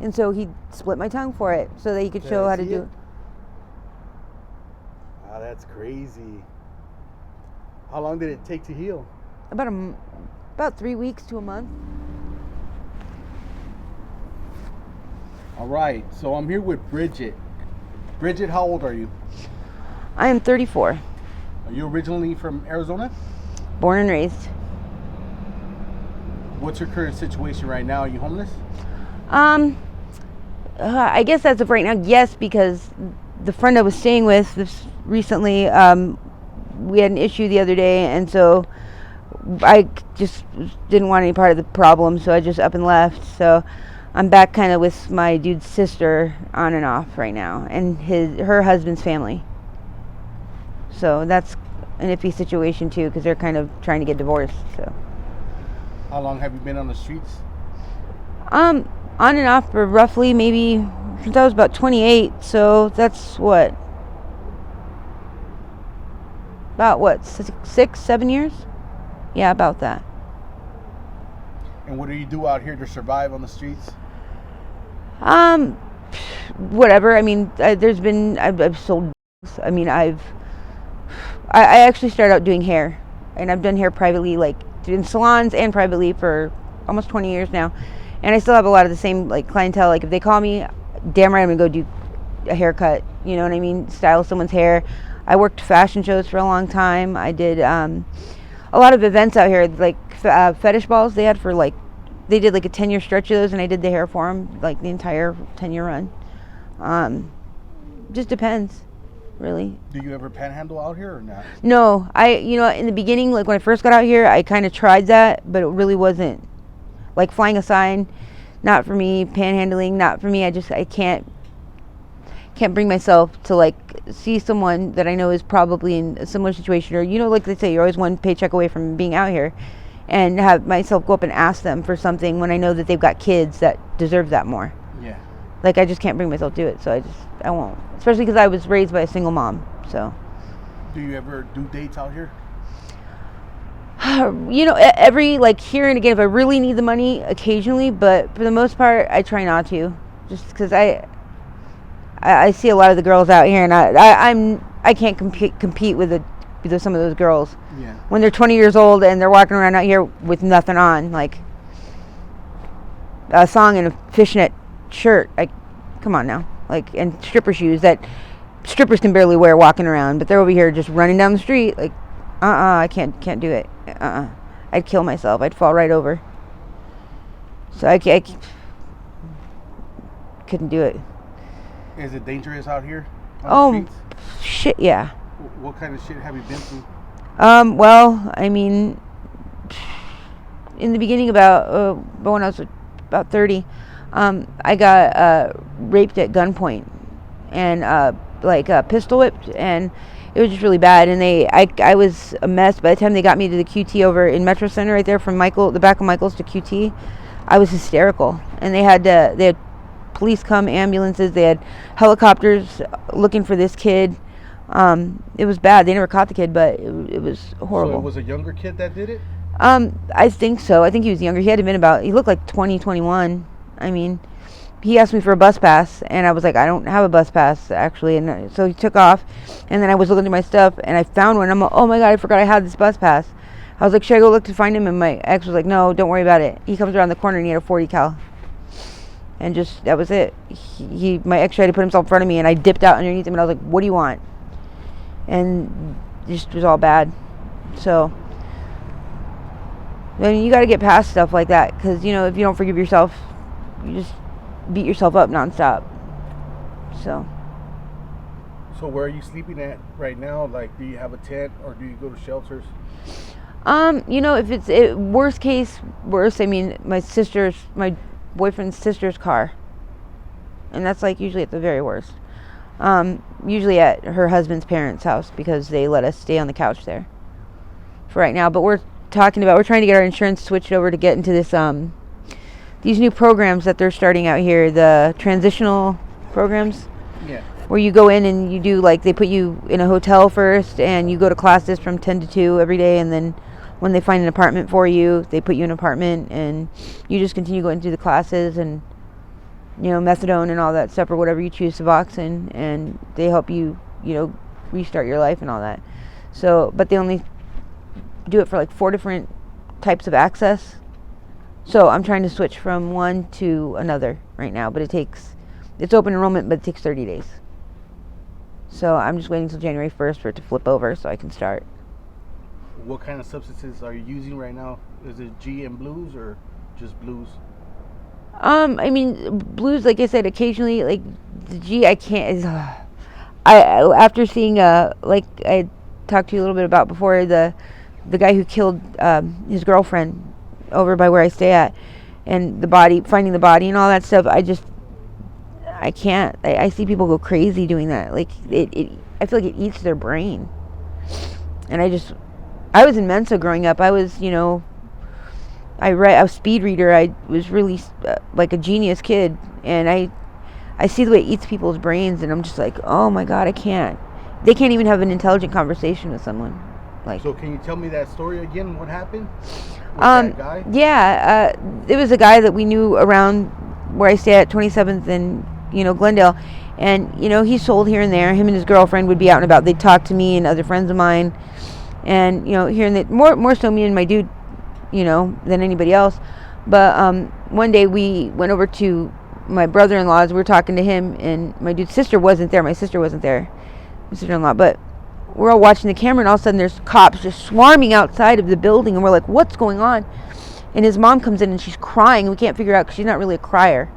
And so he split my tongue for it so that he could Can show I how to see do it? it. Wow, that's crazy. How long did it take to heal? About 3 weeks to a month. All right, so I'm here with Brigitte. Brigitte, how old are you? I am 34, Are you originally from Arizona? born and raised. What's your current situation right now? Are you homeless? I guess as of right now, yes, because the friend I was staying with this recently, we had an issue the other day, and so I just didn't want any part of the problem, so I just up and left. So I'm back kind of with my dude's sister on and off right now, and her husband's family. So that's an iffy situation too, because they're kind of trying to get divorced. So How long have you been on the streets? on and off for roughly maybe since I was about 28. So that's what, about what, 6, 7 years? Yeah, about that. And what do you do out here to survive on the streets? Whatever. I mean, I've sold. I mean, I actually started out doing hair, and I've done hair privately, like in salons and privately for almost 20 years now, and I still have a lot of the same like clientele. Like if they call me, damn right I'm gonna go do a haircut. You know what I mean? Style someone's hair. I worked fashion shows for a long time. I did a lot of events out here, like fetish balls. They did like a 10-year stretch of those, and I did the hair for them, like the entire 10-year run. Just depends, really. Do you ever panhandle out here or not? No, in the beginning, like when I first got out here, I kind of tried that, but it really wasn't. Like flying a sign, not for me. Panhandling, not for me. I can't bring myself to like see someone that I know is probably in a similar situation, or like they say, you're always one paycheck away from being out here, and have myself go up and ask them for something when I know that they've got kids that deserve that more. Yeah. Like I just can't bring myself to it, so I won't. Especially because I was raised by a single mom, so. Do you ever do dates out here? Every like here and again, if I really need the money, occasionally, but for the most part, I try not to, just because I see a lot of the girls out here, and I can't compete with some of those girls. Yeah. When they're 20 years old and they're walking around out here with nothing on, like a thong and a fishnet shirt. Come on now, like, and stripper shoes that strippers can barely wear walking around, but they're over here just running down the street. Like, I can't do it. I'd kill myself. I'd fall right over. So I couldn't do it. Is it dangerous out here Oh, on the streets? shit, yeah. What kind of shit have you been through? Well, I mean, in the beginning when I was about 30, I got raped at gunpoint and pistol whipped, and it was just really bad. And I was a mess. By the time they got me to the QT over in Metro Center, right there from the back of Michael's to QT, I was hysterical. And they had police come, ambulances, they had helicopters looking for this kid. It was bad. They never caught the kid, but it was horrible. So it was a younger kid that did it? I think so. I think he was younger. He looked like 20, 21. I mean, he asked me for a bus pass, and I was like, I don't have a bus pass, actually. And so he took off, and then I was looking through my stuff, and I found one. I'm like, oh my God, I forgot I had this bus pass. I was like, should I go look to find him? And my ex was like, no, don't worry about it. He comes around the corner, and he had a 40 cal. And just, that was it. My ex tried to put himself in front of me, and I dipped out underneath him, and I was like, what do you want? And it just was all bad. So, I mean, you got to get past stuff like that, because, if you don't forgive yourself, you just beat yourself up nonstop. So where are you sleeping at right now? Like, do you have a tent, or do you go to shelters? If it's worst, I mean, my boyfriend's sister's car, and that's like usually at the very worst. Usually at her husband's parents' house, because they let us stay on the couch there for right now. But we're trying to get our insurance switched over to get into this these new programs that they're starting out here, the transitional programs. Yeah. Where you go in and you do, like, they put you in a hotel first, and you go to classes from 10 to 2 every day, and then when they find an apartment for you, they put you in an apartment, and you just continue going through the classes, and methadone and all that stuff, or whatever you choose, Suboxone, and they help you, restart your life and all that. So, but they only do it for like 4 different types of access. So I'm trying to switch from one to another right now, but it's open enrollment, but it takes 30 days. So I'm just waiting until January 1st for it to flip over so I can start. What kind of substances are you using right now? Is it G and blues or just blues? I mean, blues, like I said, occasionally, like the G, I can't. I after seeing like I talked to you a little bit about before, the guy who killed his girlfriend over by where I stay at, and finding the body and all that stuff. I can't. I see people go crazy doing that. Like I feel like it eats their brain. And I was in Mensa growing up. I was, I was a speed reader. I was really like a genius kid, and I see the way it eats people's brains, and I'm just like, oh my God, I can't. They can't even have an intelligent conversation with someone. Like, so can you tell me that story again? What happened with that guy? Yeah, it was a guy that we knew around where I stay at 27th and Glendale, and he sold here and there. Him and his girlfriend would be out and about. They'd talk to me and other friends of mine, and here and there, more so me and my dude, than anybody else. But one day we went over to my brother-in-law's. We were talking to him, and my dude's sister wasn't there. My sister wasn't there, my sister-in-law. But we're all watching the camera, and all of a sudden there's cops just swarming outside of the building, and we're like, what's going on? And his mom comes in, and she's crying. We can't figure out, because she's not really a crier.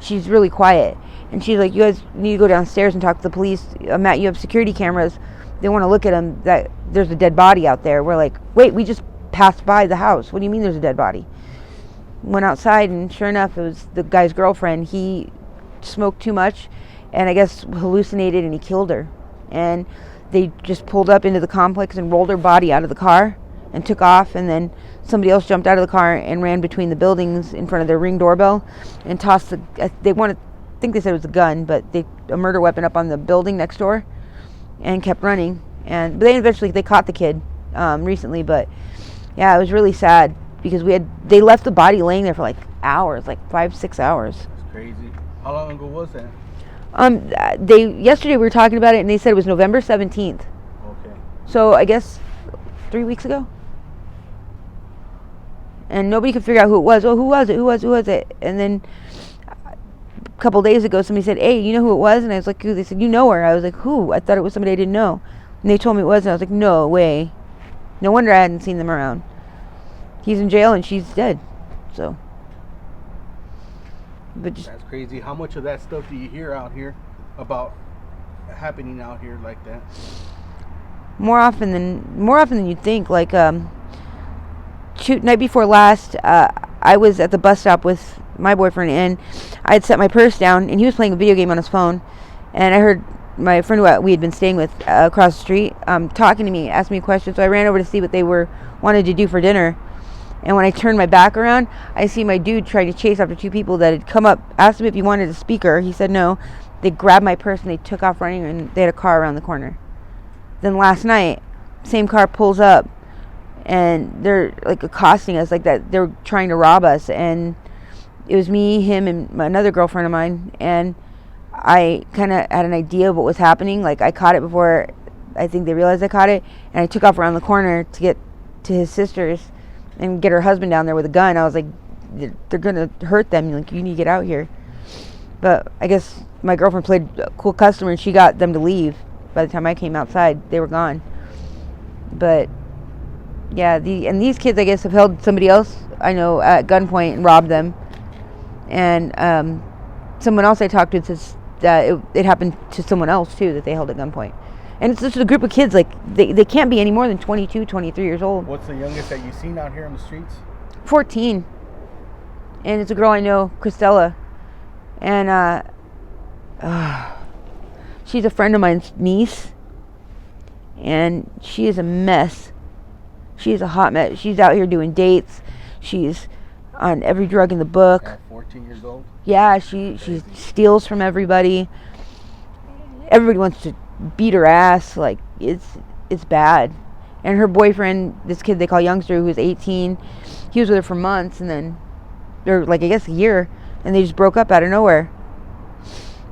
She's really quiet. And she's like, you guys need to go downstairs and talk to the police. Matt, you have security cameras. They want to look at him. That there's a dead body out there. We're like, wait, we just passed by the house. What do you mean there's a dead body? Went outside, and sure enough, it was the guy's girlfriend. He smoked too much and I guess hallucinated, and he killed her. And they just pulled up into the complex and rolled her body out of the car and took off, and then somebody else jumped out of the car and ran between the buildings in front of their Ring doorbell and tossed I think they said it was a gun, but a murder weapon up on the building next door, and kept running. But they eventually caught the kid recently. But yeah, it was really sad because they left the body laying there for like hours, like 5-6 hours. That's crazy. How long ago was that? Yesterday we were talking about it, and they said it was November 17th. Okay. So I guess 3 weeks ago. And nobody could figure out who it was. Oh, who was it? Who was it? And then a couple days ago, somebody said, hey, you know who it was? And I was like, who? They said, you know her. I was like, who? I thought it was somebody I didn't know. And they told me it was, and I was like, no way. No wonder I hadn't seen them around. He's in jail, and she's dead. So. But that's crazy. How much of that stuff do you hear out here about happening out here like that? More often than you'd think. Like night before last, I was at the bus stop with my boyfriend, and I had set my purse down, and he was playing a video game on his phone, and I heard my friend who we had been staying with across the street talking to me, asking me questions. So I ran over to see what they wanted to do for dinner. And when I turned my back around, I see my dude trying to chase after two people that had come up, asked him if he wanted a speaker. He said no. They grabbed my purse and they took off running, and they had a car around the corner. Then last night, same car pulls up, and they're like accosting us like that. They're trying to rob us, and it was me, him, and another girlfriend of mine. And I kind of had an idea of what was happening. Like I caught it before I think they realized I caught it, and I took off around the corner to get to his sister's and get her husband down there with a gun. I was like, they're gonna hurt them. Like, you need to get out here. But I guess my girlfriend played a cool customer, and she got them to leave. By the time I came outside, they were gone. But yeah, these kids, I guess, have held somebody else I know at gunpoint and robbed them. And someone else I talked to says that it happened to someone else too, that they held at gunpoint. And it's just a group of kids, like, they can't be any more than 22, 23 years old. What's the youngest that you've seen out here on the streets? 14. And it's a girl I know, Christella. And she's a friend of mine's niece. And she is a mess. She is a hot mess. She's out here doing dates. She's on every drug in the book. At 14 years old? Yeah, she steals from everybody. Everybody wants to beat her ass. Like, it's bad. And her boyfriend, this kid they call Youngster, who was 18, he was with her for months, and then, or like I guess a year, and they just broke up out of nowhere.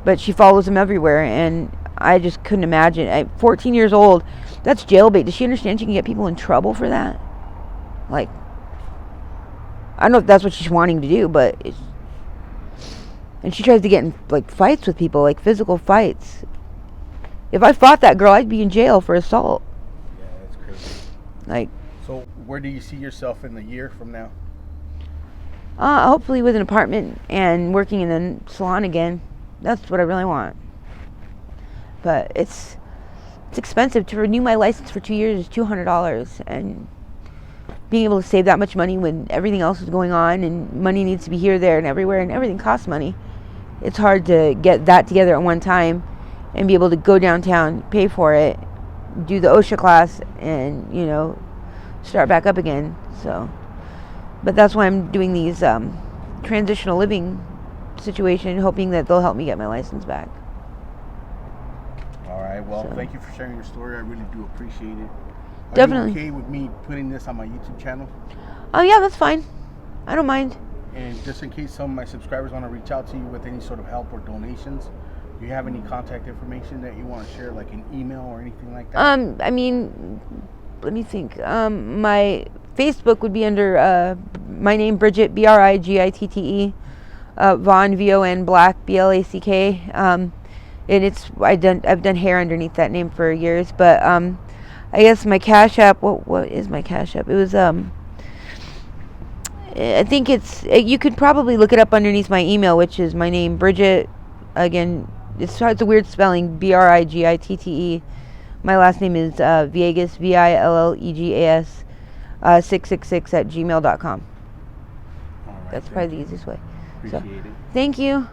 but she follows him everywhere, and I just couldn't imagine. 14 years old, that's jailbait. Does she understand she can get people in trouble for that? Like, I don't know if that's what she's wanting to do, but and she tries to get in like fights with people, like physical fights. If I fought that girl, I'd be in jail for assault. Yeah, that's crazy. Like, so where do you see yourself in a year from now? hopefully with an apartment and working in a salon again. That's what I really want. But it's expensive to renew my license for 2 years is $200, and being able to save that much money when everything else is going on and money needs to be here, there, and everywhere, and everything costs money. It's hard to get that together at one time and be able to go downtown, pay for it, do the OSHA class, and start back up again. So, but that's why I'm doing these transitional living situation, hoping that they'll help me get my license back. All right. Well, So. thank you for sharing your story. I really do appreciate it. Are Definitely. you okay with me putting this on my YouTube channel? Oh yeah, that's fine. I don't mind. And just in case some of my subscribers want to reach out to you with any sort of help or donations, do you have any contact information that you want to share, like an email or anything like that? I mean, let me think. My Facebook would be under my name, Brigitte, Brigitte, Von, Von, Black, Black. And I've done hair underneath that name for years, but I guess my Cash App. What is my Cash App? It was I think you could probably look it up underneath my email, which is my name, Brigitte. Again, it's a weird spelling, Brigitte. My last name is Villegas, Villegas, 666 @gmail.com. All right, That's probably the easiest way. Appreciate it. Thank you.